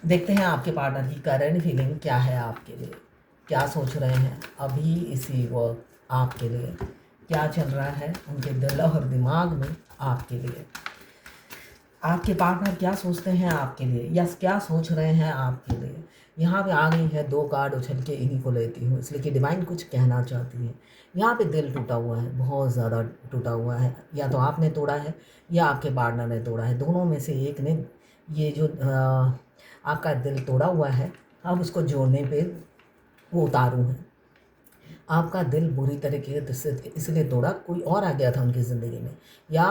देखते हैं आपके पार्टनर की करंट फीलिंग क्या है आपके लिए, क्या सोच रहे हैं अभी इसी वक्त आपके लिए, क्या चल रहा है उनके दिल और दिमाग में आपके लिए। आपके पार्टनर क्या सोचते हैं आपके लिए या क्या सोच रहे हैं आपके लिए। यहाँ पे आ गई है 2 कार्ड उछल के, इन्हीं को लेती हूँ इसलिए कि डिवाइन कुछ कहना चाहती है। यहाँ पे दिल टूटा हुआ है, बहुत ज़्यादा टूटा हुआ है, या तो आपने तोड़ा है या आपके पार्टनर ने तोड़ा है, दोनों में से एक ने ये जो आपका दिल तोड़ा हुआ है, अब उसको जोड़ने पे वो उतारू हैं। आपका दिल बुरी तरीके से इसलिए तोड़ा, कोई और आ गया था उनकी ज़िंदगी में, या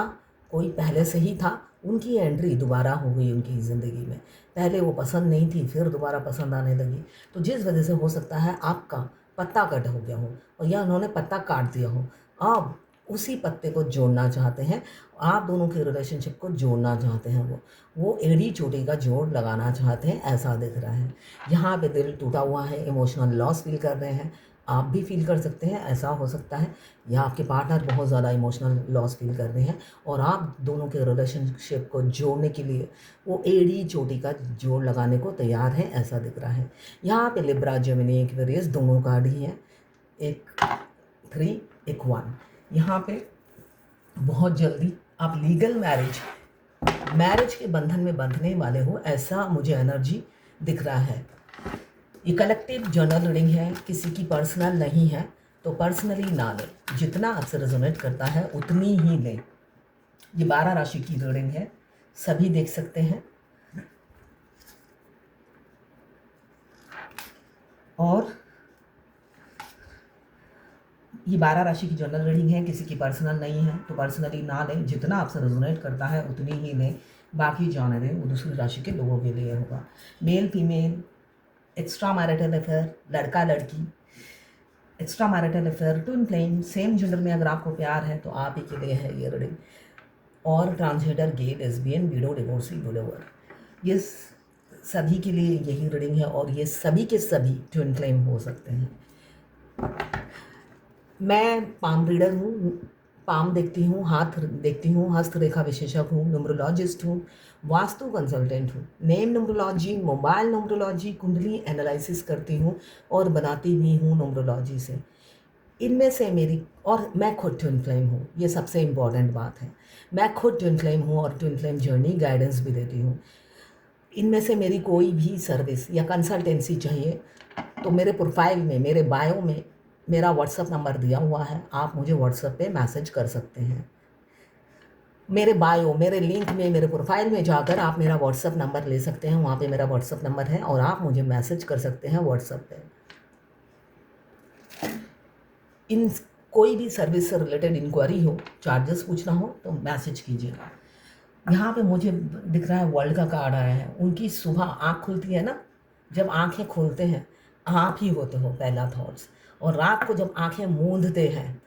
कोई पहले से ही था, उनकी एंट्री दोबारा हो गई उनकी ज़िंदगी में। पहले वो पसंद नहीं थी, फिर दोबारा पसंद आने लगी, तो जिस वजह से हो सकता है आपका पत्ता कट हो गया हो और या उन्होंने पत्ता काट दिया हो। अब उसी पत्ते को जोड़ना चाहते हैं, आप दोनों के रिलेशनशिप को जोड़ना चाहते हैं। वो एड़ी चोटी का जोड़ लगाना चाहते हैं, ऐसा दिख रहा है। यहाँ पे दिल टूटा हुआ है, इमोशनल लॉस फील कर रहे हैं, आप भी फील कर सकते हैं, ऐसा हो सकता है। या आपके पार्टनर बहुत ज़्यादा इमोशनल लॉस फील कर रहे हैं और आप दोनों के रिलेशनशिप को जोड़ने के लिए वो एड़ी चोटी का जोड़ लगाने को तैयार हैं, ऐसा दिख रहा है। यहाँ पे लिब्रा, जेमिनी, एक्वेरियस दोनों कार्ड ही हैं, एक 3 एक 1। यहाँ पे बहुत जल्दी आप लीगल मैरिज के बंधन में बंधने वाले हो, ऐसा मुझे एनर्जी दिख रहा है। ये कलेक्टिव जर्नल रीडिंग है, किसी की पर्सनल नहीं है, तो पर्सनली ना लें, जितना आपसे रेजोनेट करता है उतनी ही लें। ये 12 राशि की रीडिंग है, सभी देख सकते हैं। और ये 12 राशि की जनरल रीडिंग है, किसी की पर्सनल नहीं है, तो पर्सनली ना लें, जितना आपसे रेजोनेट करता है उतनी ही लें, बाकी जाने दें, वो दूसरी राशि के लोगों के लिए होगा। Male female, extra marital affair, लड़का लड़की, extra marital affair, twin flame, same gender में अगर आपको प्यार है तो आप ही के लिए है ये रीडिंग। और ट्रांसजेंडर, गे, लेस्बियन, विडो, डिवोर्सी, विडोवर, ये सभी के लिए यही रीडिंग है और ये सभी के सभी ट्विन फ्लेम हो सकते हैं। मैं पाम रीडर हूँ, पाम देखती हूँ, हाथ देखती हूँ, हस्तरेखा विशेषज्ञ हूँ, न्यूमरोलॉजिस्ट हूँ, वास्तु कंसल्टेंट हूँ, नेम न्यूमरोलॉजी, मोबाइल न्यूमरोलॉजी, कुंडली एनालिसिस करती हूँ और बनाती भी हूँ न्यूमरोलॉजी से। इनमें से मेरी, और मैं खुद ट्विन फ्लेम हूँ, ये सबसे इम्पॉर्टेंट बात है। मैं खुद ट्विन फ्लेम हूँ और ट्विन फ्लेम जर्नी गाइडेंस भी देती हूँ। इनमें से मेरी कोई भी सर्विस या कंसल्टेंसी चाहिए तो मेरे प्रोफाइल में, मेरे बायो में मेरा व्हाट्सअप नंबर दिया हुआ है, आप मुझे व्हाट्सअप पे मैसेज कर सकते हैं। मेरे बायो, मेरे लिंक में, मेरे प्रोफाइल में जाकर आप मेरा व्हाट्सअप नंबर ले सकते हैं, वहाँ पे मेरा व्हाट्सअप नंबर है और आप मुझे मैसेज कर सकते हैं व्हाट्सअप पे। इन कोई भी सर्विस से रिलेटेड इंक्वायरी हो, चार्जेस पूछना हो तो मैसेज कीजिएगा। यहाँ पे मुझे दिख रहा है वर्ल्ड का कार्ड आया है। उनकी सुबह आँख खुलती है ना, जब आँखें खोलते हैं आप ही होते हो पहला थॉट्स, और रात को जब आँखें मूंदते हैं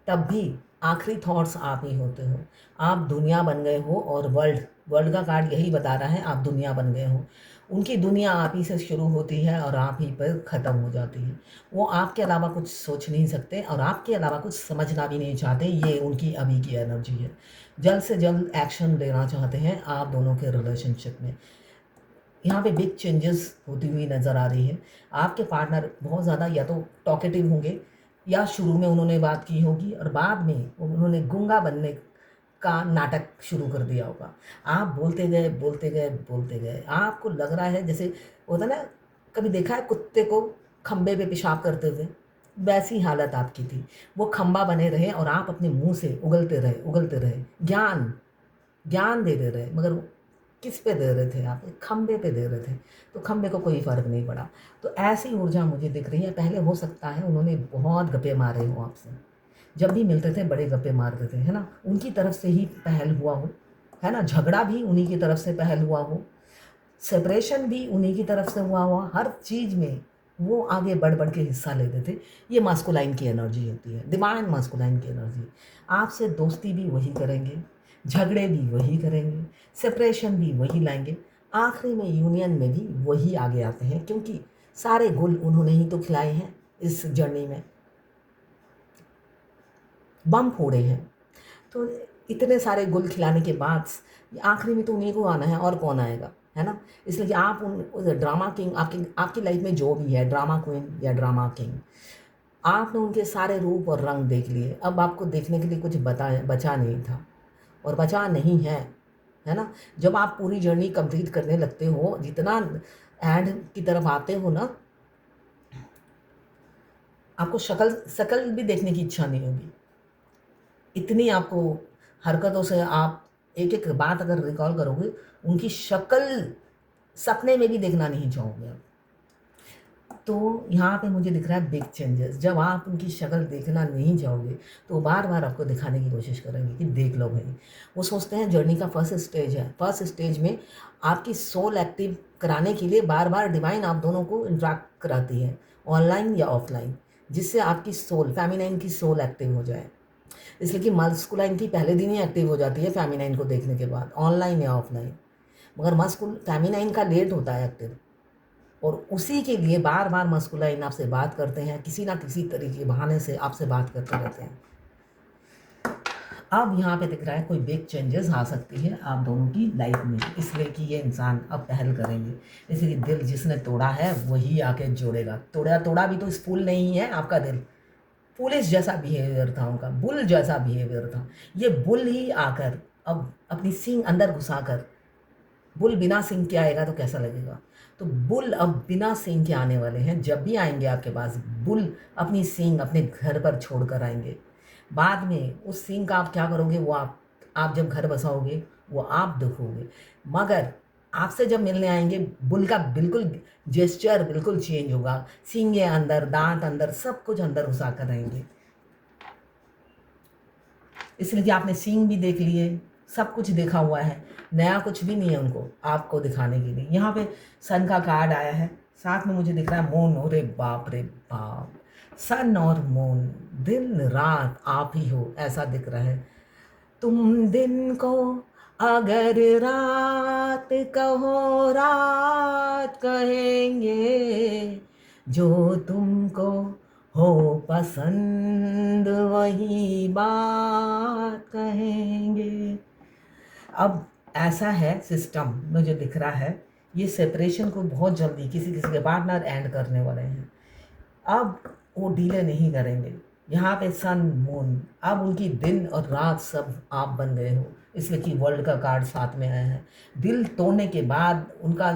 तब भी आखिरी थॉट्स आप ही होते हो। आप दुनिया बन गए हो और वर्ल्ड का कार्ड यही बता रहा है, आप दुनिया बन गए हो। उनकी दुनिया आप ही से शुरू होती है और आप ही पर ख़त्म हो जाती है। वो आपके अलावा कुछ सोच नहीं सकते और आपके अलावा कुछ समझना भी नहीं चाहते, ये उनकी अभी की एनर्जी है। जल्द से जल्द एक्शन लेना चाहते हैं आप दोनों के रिलेशनशिप में। यहाँ पे बिग चेंजेस होती हुई नज़र आ रही है। आपके पार्टनर बहुत ज़्यादा या तो टॉकेटिव होंगे, या शुरू में उन्होंने बात की होगी और बाद में उन्होंने गूंगा बनने का नाटक शुरू कर दिया होगा। आप बोलते गए, बोलते गए, बोलते गए, आपको लग रहा है जैसे होता ना, कभी देखा है कुत्ते को खंबे पे पेशाब करते हुए, वैसी हालत आपकी थी। वो खंबा बने रहे और आप अपने मुंह से उगलते रहे, उगलते रहे, ज्ञान ज्ञान दे दे रहे, मगर किस पे दे रहे थे आप? एक खंबे पे दे रहे थे, तो खंबे को कोई फ़र्क नहीं पड़ा। तो ऐसी ऊर्जा मुझे दिख रही है। पहले हो सकता है उन्होंने बहुत गप्पे मारे हो आपसे, जब भी मिलते थे बड़े गप्पे मारते थे, है ना? उनकी तरफ से ही पहल हुआ हो, है ना? झगड़ा भी उन्हीं की तरफ से पहल हुआ हो, सेपरेशन भी उन्हीं की तरफ से हुआ हुआ, हर चीज़ में वो आगे बढ़ बढ़ के हिस्सा लेते थे। ये मास्कुलाइन की एनर्जी होती है, डिवाइन मास्कुलाइन की एनर्जी। आपसे दोस्ती भी वही करेंगे, झगड़े भी वही करेंगे, सेपरेशन भी वही लाएंगे, आखिरी में यूनियन में भी वही आगे आते हैं, क्योंकि सारे गुल उन्होंने ही तो खिलाए हैं इस जर्नी में, बम फोड़े हैं। तो इतने सारे गुल खिलाने के बाद आखिरी में तो उन्हीं को आना है, और कौन आएगा, है ना। इसलिए कि आप उन ड्रामा किंग, आपकी लाइफ में जो भी है, ड्रामा क्वीन या ड्रामा किंग, आपने उनके सारे रूप और रंग देख लिए। अब आपको देखने के लिए कुछ बचा नहीं था और बचा नहीं है ना। जब आप पूरी जर्नी कंप्लीट करने लगते हो, जितना एंड की तरफ आते हो ना, आपको शक्ल भी देखने की इच्छा नहीं होगी। इतनी आपको हरकतों से आप एक एक बात अगर रिकॉल करोगे, उनकी शक्ल सपने में भी देखना नहीं चाहोगे आप। तो यहाँ पे मुझे दिख रहा है बिग चेंजेस। जब आप उनकी शक्ल देखना नहीं चाहोगे तो बार बार आपको दिखाने की कोशिश करेंगे कि देख लो भाई। वो सोचते हैं जर्नी का फर्स्ट स्टेज है, फर्स्ट स्टेज में आपकी सोल एक्टिव कराने के लिए बार बार डिवाइन आप दोनों को इंट्रैक्ट कराती है, ऑनलाइन या ऑफलाइन, जिससे आपकी सोल, फेमिनाइन की सोल एक्टिव हो जाए। इसलिए कि मस्कुलाइन की पहले दिन ही एक्टिव हो जाती है फेमिनाइन को देखने के बाद, ऑनलाइन या ऑफलाइन। मगर फेमिनाइन का लेट होता है एक्टिव, और उसी के लिए बार बार मस्कुलाइन आपसे बात करते हैं, किसी ना किसी तरीके बहाने से आपसे बात करते रहते हैं। अब यहाँ पे दिख रहा है कोई बिग चेंजेस आ सकती है आप दोनों की लाइफ में, इसलिए कि ये इंसान अब पहल करेंगे। इसलिए दिल जिसने तोड़ा है वही आके जोड़ेगा। तोड़ा भी तो स्पूल नहीं है आपका दिल, पुलिस जैसा बिहेवियर था उनका, बुल जैसा बिहेवियर था। ये बुल ही आकर अब अपनी सींग अंदर घुसाकर, बुल बिना सींग के आएगा तो कैसा लगेगा। तो बुल अब बिना सींग के आने वाले हैं। जब भी आएंगे आपके पास, बुल अपनी सींग अपने घर पर छोड़ कर आएंगे। बाद में उस सींग का आप क्या करोगे, वो आप जब घर बसाओगे वो आप देखोगे। मगर आपसे जब मिलने आएंगे, बुल का बिल्कुल जेस्चर बिल्कुल चेंज होगा। सींगे अंदर, दांत अंदर, सब कुछ अंदर घुसा कर रहेंगे। इसलिए कि आपने सींग भी देख लिए, सब कुछ देखा हुआ है, नया कुछ भी नहीं है उनको आपको दिखाने के लिए। यहाँ पे सन का कार्ड आया है, साथ में मुझे दिख रहा है मून। अरे बाप रे बाप, सन और मून, दिन रात आप ही हो ऐसा दिख रहा है। तुम दिन को अगर रात कहो, रात कहेंगे, जो तुमको हो पसंद वही बात कहेंगे। अब ऐसा है सिस्टम, मुझे दिख रहा है ये सेपरेशन को बहुत जल्दी किसी किसी के पार्टनर एंड करने वाले हैं। अब वो डीले नहीं करेंगे। यहाँ पे सन मून, अब उनकी दिन और रात सब आप बन गए हो, इसलिए कि वर्ल्ड का कार्ड साथ में आया है। दिल तोड़ने के बाद उनका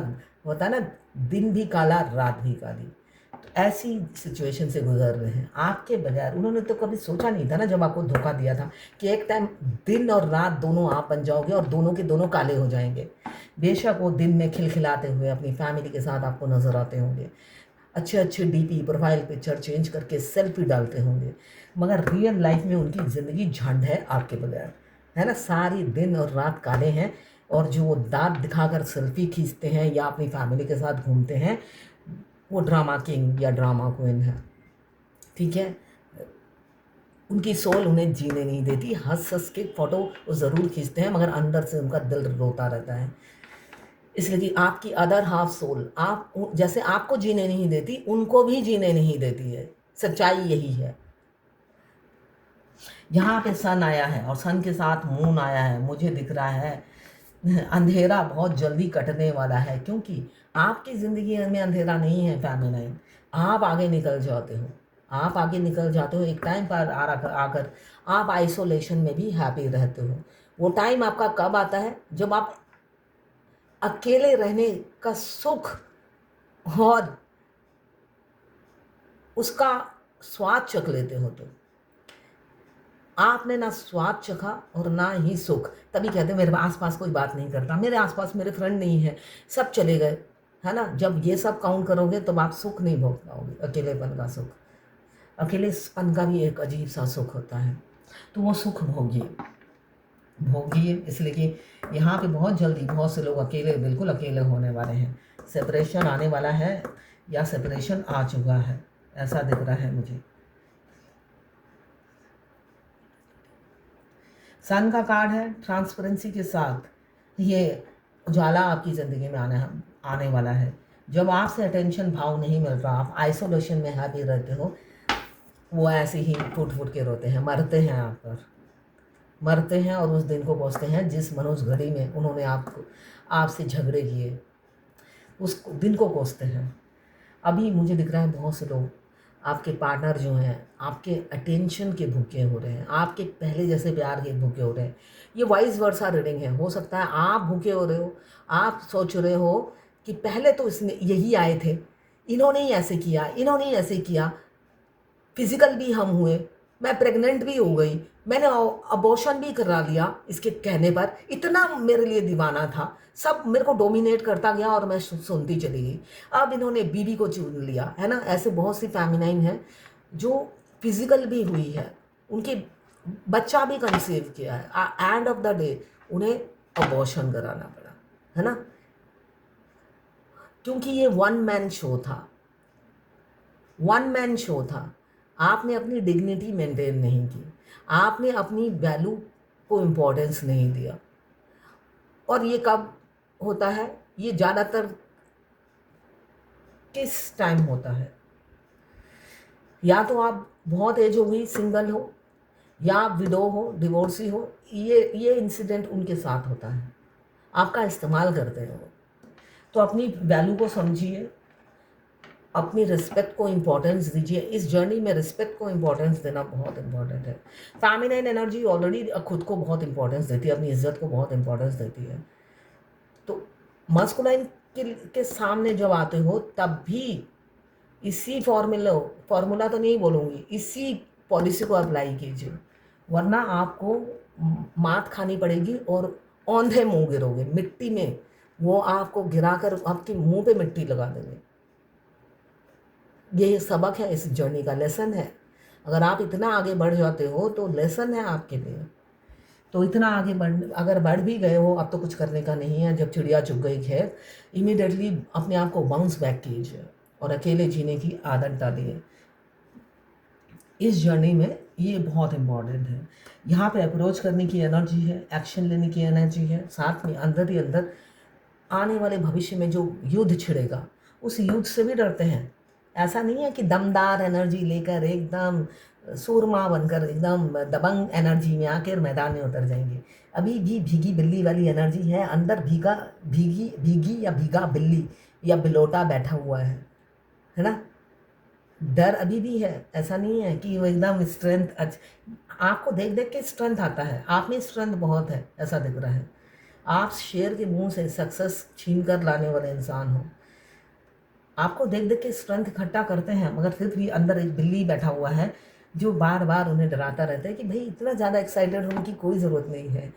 होता है ना, दिन भी काला रात भी काली। तो ऐसी सिचुएशन से गुजर रहे हैं आपके बगैर। उन्होंने तो कभी सोचा नहीं था ना, जब आपको धोखा दिया था, कि एक टाइम दिन और रात दोनों आप बन जाओगे और दोनों के दोनों काले हो जाएंगे। बेशक वो दिन में खिलखिलाते हुए अपनी फैमिली के साथ आपको नजर आते होंगे, अच्छे अच्छे डीपी प्रोफाइल पिक्चर चेंज करके सेल्फी डालते होंगे, मगर रियल लाइफ में उनकी ज़िंदगी झंड है आपके बगैर, है ना। सारी दिन और रात काले हैं, और जो वो दांत दिखाकर सेल्फी खींचते हैं या अपनी फैमिली के साथ घूमते हैं, वो ड्रामा किंग या ड्रामा क्वीन है, ठीक है। उनकी सोल उन्हें जीने नहीं देती। हंस हंस के फ़ोटो वो ज़रूर खींचते हैं, मगर अंदर से उनका दिल रोता रहता है। इसलिए कि आपकी अदर हाफ सोल आप जैसे आपको जीने नहीं देती, उनको भी जीने नहीं देती है। सच्चाई यही है। यहाँ पे सन आया है और सन के साथ मून आया है। मुझे दिख रहा है अंधेरा बहुत जल्दी कटने वाला है, क्योंकि आपकी ज़िंदगी में अंधेरा नहीं है फेमिनाइन। आप आगे निकल जाते हो, आप आगे निकल जाते हो। एक टाइम पर आकर आप आइसोलेशन में भी हैप्पी रहते हो। वो टाइम आपका कब आता है, जब आप अकेले रहने का सुख और उसका स्वाद चख लेते हो। तो आपने ना स्वाद चखा और ना ही सुख, तभी कहते मेरे आसपास कोई बात नहीं करता, मेरे आसपास मेरे फ्रेंड नहीं है, सब चले गए, है ना। जब ये सब काउंट करोगे तब आप सुख नहीं भोग पाओगे, अकेलेपन का सुख। अकेलेपन का भी एक अजीब सा सुख होता है, तो वो सुख भोगिए। इसलिए कि यहाँ पे बहुत जल्दी बहुत से लोग अकेले, बिल्कुल अकेले होने वाले हैं। सेपरेशन आने वाला है या सेपरेशन आ चुका है, ऐसा दिख रहा है मुझे। सन का कार्ड है ट्रांसपेरेंसी के साथ। ये उजाला आपकी ज़िंदगी में आने वाला है। जब आपसे अटेंशन भाव नहीं मिल रहा, आप आइसोलेशन में हैप्पी रहते हो, वो ऐसे ही फूट फूट के रोते हैं, मरते हैं आप पर, मरते हैं और उस दिन को पहुँचते हैं जिस मनोज घड़ी में उन्होंने आपसे झगड़े किए, उस दिन को कोसते हैं। अभी मुझे दिख रहा है बहुत से लोग, आपके पार्टनर जो हैं आपके अटेंशन के भूखे हो रहे हैं, आपके पहले जैसे प्यार के भूखे हो रहे हैं। ये वाइस वर्सा रीडिंग है। हो सकता है आप भूखे हो रहे हो, आप सोच रहे हो कि पहले तो इसने यही आए थे, इन्होंने ही ऐसे किया, इन्होंने ही ऐसे किया, फिजिकल भी हम हुए, मैं प्रेग्नेंट भी हो गई, मैंने अबॉर्शन भी करा लिया इसके कहने पर, इतना मेरे लिए दीवाना था, सब मेरे को डोमिनेट करता गया और मैं सुनती चली गई। अब इन्होंने बीवी को चुन लिया है ना। ऐसे बहुत सी फेमिनाइन हैं जो फिजिकल भी हुई है, उनके बच्चा भी कंसीव किया है, एंड ऑफ द डे उन्हें अबॉर्शन कराना पड़ा, है ना, क्योंकि ये वन मैन शो था, वन मैन शो था। आपने अपनी डिग्निटी मेंटेन नहीं की, आपने अपनी वैल्यू को इम्पोर्टेंस नहीं दिया। और ये कब होता है? ये ज़्यादातर किस टाइम होता है? या तो आप बहुत एज हो गई, सिंगल हो, या आप विडो हो, डिवोर्सी हो, ये इंसिडेंट उनके साथ होता है। आपका इस्तेमाल करते हैं वो। तो अपनी वैल्यू को समझिए, अपनी रिस्पेक्ट को इम्पोर्टेंस दीजिए। इस जर्नी में रिस्पेक्ट को इम्पोर्टेंस देना बहुत इंपॉर्टेंट है। फेमिनाइन एनर्जी ऑलरेडी खुद को बहुत इंपॉर्टेंस देती है, अपनी इज्जत को बहुत इंपॉर्टेंस देती है। तो मस्कुलाइन के सामने जब आते हो तब भी इसी फॉर्मूला तो नहीं बोलूँगी, इसी पॉलिसी को अप्लाई कीजिए, वरना आपको मात खानी पड़ेगी और औंधे मुँह गिरोगे मिट्टी में। वो आपको गिराकर आपके मुंह पे मिट्टी लगा देंगे। ये सबक है, इस जर्नी का लेसन है। अगर आप इतना आगे बढ़ जाते हो तो लेसन है आपके लिए। तो इतना आगे अगर बढ़ भी गए हो, अब तो कुछ करने का नहीं है। जब चिड़िया चुग गई खैर, इमीडिएटली अपने आप को बाउंस बैक कीजिए और अकेले जीने की आदत डालिए। इस जर्नी में ये बहुत इम्पॉर्टेंट है। यहाँ पे अप्रोच करने की एनर्जी है, एक्शन लेने की एनर्जी है, साथ में अंदर ही अंदर आने वाले भविष्य में जो युद्ध छिड़ेगा उस युद्ध से भी डरते हैं। ऐसा नहीं है कि दमदार एनर्जी लेकर एकदम सूरमा बनकर एकदम दबंग एनर्जी में आकर मैदान में उतर जाएंगे। अभी भी भीगी बिल्ली वाली एनर्जी है अंदर, भीगी या भीगा बिल्ली या बिलोटा बैठा हुआ है ना। डर अभी भी है, ऐसा नहीं है कि वो एकदम स्ट्रेंथ। आपको देख देख के स्ट्रेंथ आता है, आप में स्ट्रेंथ बहुत है ऐसा दिख रहा है। आप शेर के मुंह से सक्सेस छीन कर लाने वाले इंसान हो। आपको देख देख के स्ट्रेंथ इकट्ठा करते हैं, मगर फिर भी अंदर एक बिल्ली बैठा हुआ है जो बार बार उन्हें डराता रहता है कि भाई इतना ज़्यादा एक्साइटेड होने की कोई ज़रूरत नहीं है,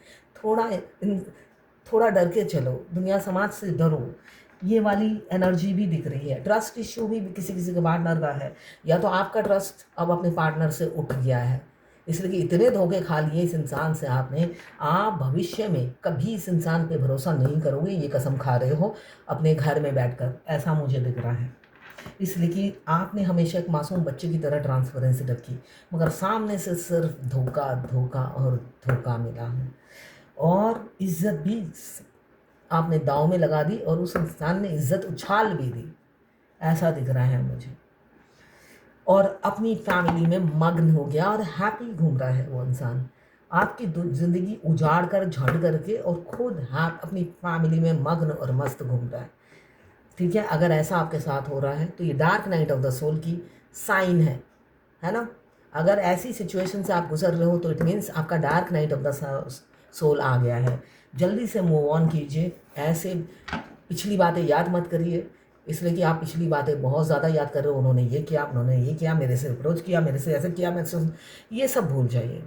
थोड़ा डर के चलो, दुनिया समाज से डरो। ये वाली एनर्जी भी दिख रही है। ट्रस्ट इश्यू भी किसी किसी के पार्टनर का है, या तो आपका ट्रस्ट अब अपने पार्टनर से उठ गया है, इसलिए कि इतने धोखे खा लिए इस इंसान से आपने। आप भविष्य में कभी इस इंसान पे भरोसा नहीं करोगे, ये कसम खा रहे हो अपने घर में बैठकर, ऐसा मुझे दिख रहा है। इसलिए कि आपने हमेशा एक मासूम बच्चे की तरह ट्रांसपेरेंसी रखी, मगर सामने से सिर्फ धोखा धोखा और धोखा मिला है। और इज्जत भी आपने दांव में लगा दी और उस इंसान ने इज्जत उछाल भी दी, ऐसा दिख रहा है मुझे। और अपनी फैमिली में मग्न हो गया और हैप्पी घूम रहा है वो इंसान। आपकी ज़िंदगी उजाड़ कर झड़ करके और खुद अपनी फैमिली में मग्न और मस्त घूम रहा है। ठीक है, अगर ऐसा आपके साथ हो रहा है तो ये dark night of the soul की साइन है ना। अगर ऐसी सिचुएशन से आप गुजर रहे हो तो इट मीन्स आपका dark night of the soul आ गया है। जल्दी से मूव ऑन कीजिए। ऐसे पिछली बातें याद मत करिए, इसलिए कि आप पिछली बातें बहुत ज़्यादा याद कर रहे हो। उन्होंने ये किया, उन्होंने ये किया, मेरे से अप्रोच किया, मेरे से ऐसे किया, मेरे से, ये सब भूल जाइए।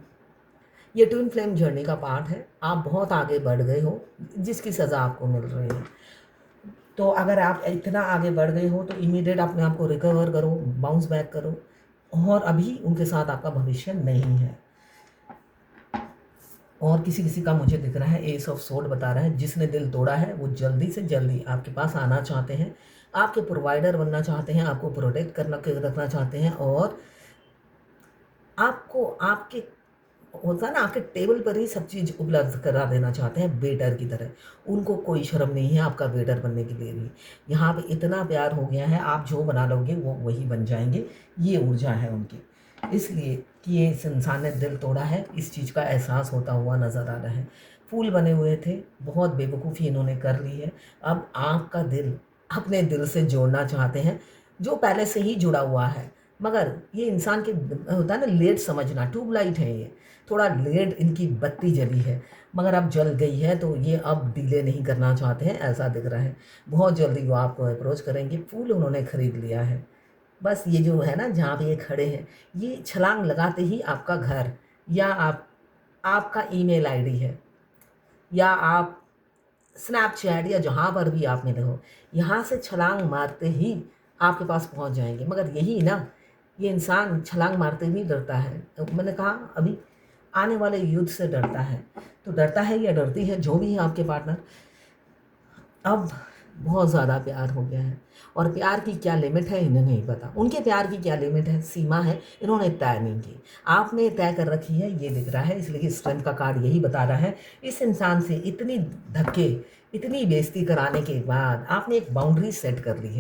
ये ट्विन फ्लेम जर्नी का पार्ट है। आप बहुत आगे बढ़ गए हो, जिसकी सज़ा आपको मिल रही है। तो अगर आप इतना आगे बढ़ गए हो तो इमीडिएट अपने आप को रिकवर करो, बाउंस बैक करो। और अभी उनके साथ आपका भविष्य नहीं है। और किसी किसी का मुझे दिख रहा है एस ऑफ सोर्ड बता रहा है, जिसने दिल तोड़ा है वो जल्दी से जल्दी आपके पास आना चाहते हैं, आपके प्रोवाइडर बनना चाहते हैं, आपको प्रोटेक्ट करना रखना चाहते हैं, और आपको आपके होता है ना, आपके टेबल पर ही सब चीज़ उपलब्ध करा देना चाहते हैं वेटर की तरह। उनको कोई शर्म नहीं है आपका वेटर बनने के लिए भी। यहाँ पे इतना प्यार हो गया है, आप जो बना लोगे वो वही बन जाएंगे। ये ऊर्जा है उनकी, इसलिए कि ये इस इंसान ने दिल तोड़ा है, इस चीज़ का एहसास होता हुआ नज़र आ रहा है। फूल बने हुए थे, बहुत बेवकूफ़ी इन्होंने कर ली है। अब आपका दिल अपने दिल से जोड़ना चाहते हैं, जो पहले से ही जुड़ा हुआ है। मगर ये इंसान के होता है ना, लेट समझना, ट्यूबलाइट है ये, थोड़ा लेट इनकी बत्ती जली है, मगर अब जल गई है, तो ये अब डिले नहीं करना चाहते हैं, ऐसा दिख रहा है। बहुत जल्दी वो आपको अप्रोच करेंगे। फूल उन्होंने खरीद लिया है। बस ये जो है ना, जहाँ पे ये खड़े हैं, ये छलांग लगाते ही आपका घर, या आपका ईमेल आईडी है, या आप स्नैपचैट, या जहाँ पर भी आप मिले हो, यहाँ से छलांग मारते ही आपके पास पहुँच जाएंगे। मगर यही ना, ये इंसान छलांग मारते ही डरता है। तो मैंने कहा अभी आने वाले युद्ध से डरता है। तो डरता है या डरती है, जो भी है आपके पार्टनर, अब बहुत ज़्यादा प्यार हो गया है। और प्यार की क्या लिमिट है इन्हें नहीं पता, उनके प्यार की क्या लिमिट है, सीमा है, इन्होंने तय नहीं की, आपने तय कर रखी है, ये दिख रहा है। इसलिए स्ट्रेंथ का कार्ड यही बता रहा है, इस इंसान से इतनी धक्के, इतनी बेइज्जती कराने के बाद आपने एक बाउंड्री सेट कर ली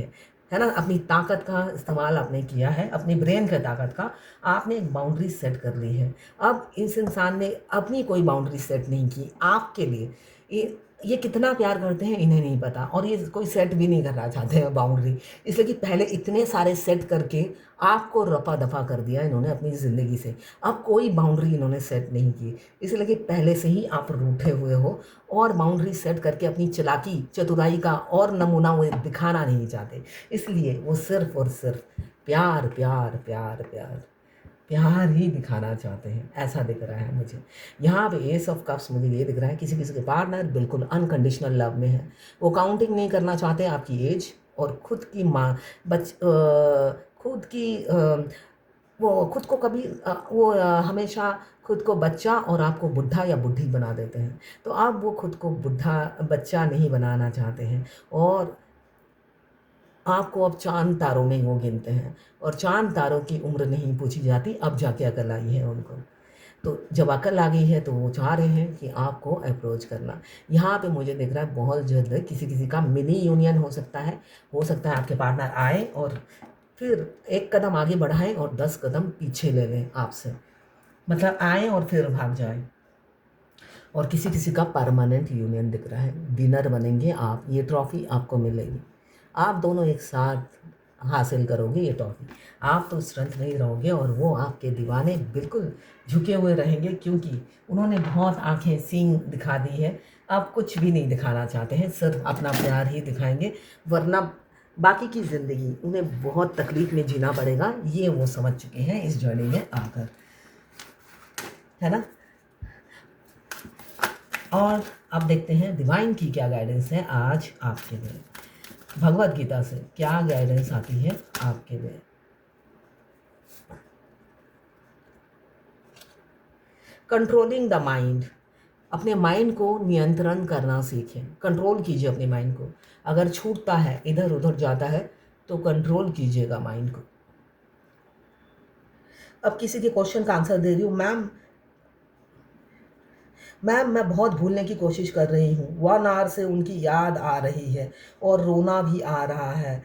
है ना। अपनी ताकत का इस्तेमाल आपने किया है, अपनी ब्रेन की ताकत का, आपने एक बाउंड्री सेट कर ली है। अब इस इंसान ने अपनी कोई बाउंड्री सेट नहीं की आपके लिए। ये कितना प्यार करते हैं इन्हें नहीं पता, और ये कोई सेट भी नहीं करना चाहते हैं बाउंड्री, इसलिए कि पहले इतने सारे सेट करके आपको रफा दफा कर दिया इन्होंने अपनी ज़िंदगी से। अब कोई बाउंड्री इन्होंने सेट नहीं की, इसलिए कि पहले से ही आप रूठे हुए हो, और बाउंड्री सेट करके अपनी चालाकी चतुराई का और नमूना वो दिखाना नहीं चाहते। इसलिए वो सिर्फ और सिर्फ प्यार प्यार प्यार प्यार प्यार ही दिखाना चाहते हैं, ऐसा दिख रहा है मुझे। यहाँ पे एस ऑफ कप्स मुझे ये दिख रहा है, किसी किसी के पार्टनर बिल्कुल अनकंडीशनल लव में है। वो काउंटिंग नहीं करना चाहते आपकी एज, और खुद की माँ खुद की वो खुद को कभी हमेशा खुद को बच्चा और आपको बुढ़ा या बुढ़ी बना देते हैं। तो आप वो खुद को बुढ़ा बच्चा नहीं बनाना चाहते हैं, और आपको अब चाँद तारों में वो गिनते हैं, और चाँद तारों की उम्र नहीं पूछी जाती, अब जाके अकल आई है उनको। तो जब अकल आ गई है, तो वो चाह रहे हैं कि आपको अप्रोच करना। यहाँ पे मुझे दिख रहा है बहुत जल्द किसी किसी का मिनी यूनियन हो सकता है। हो सकता है आपके पार्टनर आए और फिर एक कदम आगे बढ़ाएं और 10 कदम पीछे ले लें आपसे, मतलब आए और फिर भाग जाएं। और किसी किसी का परमानेंट यूनियन दिख रहा है, डिनर बनेंगे आप, ये ट्रॉफ़ी आपको मिलेगी, आप दोनों एक साथ हासिल करोगे ये ट्रॉफ़ी। आप तो स्ट्रेंथ नहीं रहोगे, और वो आपके दीवाने बिल्कुल झुके हुए रहेंगे, क्योंकि उन्होंने बहुत आंखें सींग दिखा दी है। अब कुछ भी नहीं दिखाना चाहते हैं, सिर्फ अपना प्यार ही दिखाएंगे, वरना बाकी की ज़िंदगी उन्हें बहुत तकलीफ़ में जीना पड़ेगा, ये वो समझ चुके हैं इस जर्नी में आकर, है ना। और अब देखते हैं डिवाइन की क्या गाइडेंस है आज आपके लिए, भगवत गीता से क्या गाइडेंस आती है आपके लिए। कंट्रोलिंग द माइंड, अपने माइंड को नियंत्रण करना सीखें, कंट्रोल कीजिए अपने माइंड को। अगर छूटता है, इधर उधर जाता है, तो कंट्रोल कीजिएगा माइंड को। अब किसी के क्वेश्चन का आंसर दे रही हूँ, मैम मैं बहुत भूलने की कोशिश कर रही हूँ, 1 आवर से उनकी याद आ रही है, और रोना भी आ रहा है,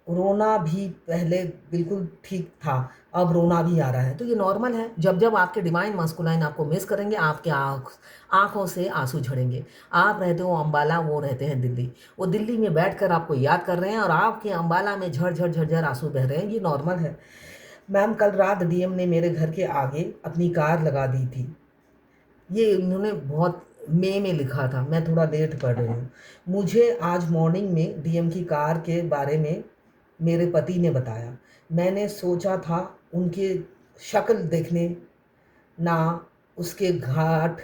रोना भी पहले बिल्कुल ठीक था, अब रोना भी आ रहा है। तो ये नॉर्मल है, जब जब आपके डिवाइन मस्कुलाइन आपको मिस करेंगे, आपके आँखों से आंसू झड़ेंगे। आप रहते हो अम्बाला, वो रहते हैं दिल्ली, वो दिल्ली में बैठकर आपको याद कर रहे हैं, और आपके अम्बाला में झड़ झड़ झर आंसू बह रहे हैं, ये नॉर्मल है। मैम कल रात डीएम ने मेरे घर के आगे अपनी कार लगा दी थी, ये इन्होंने बहुत मई में लिखा था, मैं थोड़ा लेट पढ़ रही हूँ। मुझे आज मॉर्निंग में डीएम की कार के बारे में मेरे पति ने बताया, मैंने सोचा था उनके शक्ल देखने ना उसके घाट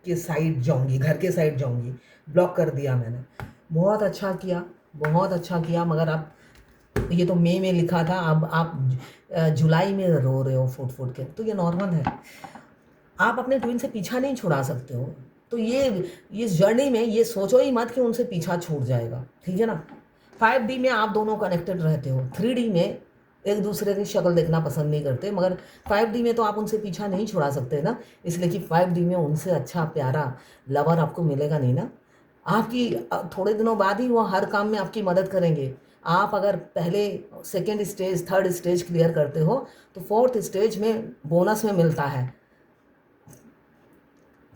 के साइड जाऊंगी, घर के साइड जाऊंगी, ब्लॉक कर दिया मैंने। बहुत अच्छा किया, बहुत अच्छा किया, मगर अब ये तो मई में लिखा था, अब आप जुलाई में रो रहे हो फुट फुट के, तो ये नॉर्मल है। आप अपने ट्विन से पीछा नहीं छुड़ा सकते हो, तो ये इस जर्नी में ये सोचो ही मत कि उनसे पीछा छूट जाएगा, ठीक है ना। 5D में आप दोनों कनेक्टेड रहते हो, 3D में एक दूसरे की शक्ल देखना पसंद नहीं करते, मगर 5D में तो आप उनसे पीछा नहीं छुड़ा सकते ना, इसलिए कि 5D में उनसे अच्छा प्यारा लवर आपको मिलेगा नहीं ना। आपकी थोड़े दिनों बाद ही वो हर काम में आपकी मदद करेंगे। आप अगर पहले second stage, third stage clear करते हो, तो फोर्थ स्टेज में बोनस में मिलता है,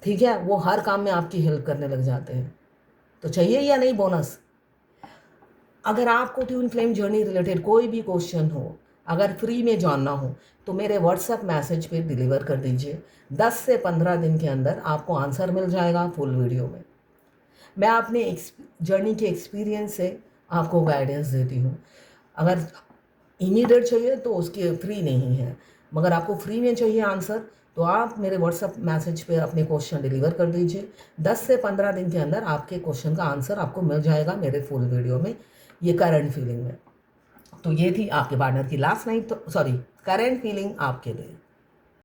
ठीक है। वो हर काम में आपकी हेल्प करने लग जाते हैं, तो चाहिए या नहीं बोनस। अगर आपको ट्विन फ्लेम जर्नी रिलेटेड कोई भी क्वेश्चन हो, अगर फ्री में जानना हो, तो मेरे व्हाट्सएप मैसेज पे डिलीवर कर दीजिए। 10 से 15 दिन के अंदर आपको आंसर मिल जाएगा फुल वीडियो में। मैं अपने जर्नी के एक्सपीरियंस से आपको गाइडेंस देती हूँ। अगर इमीडिएट चाहिए तो उसके फ्री नहीं है, मगर आपको फ्री में चाहिए आंसर, तो आप मेरे व्हाट्सएप मैसेज पे अपने क्वेश्चन डिलीवर कर दीजिए। 10 से 15 दिन के अंदर आपके क्वेश्चन का आंसर आपको मिल जाएगा मेरे फुल वीडियो में, ये करंट फीलिंग में। तो ये थी आपके पार्टनर की लास्ट नाइट, तो सॉरी, करंट फीलिंग आपके लिए।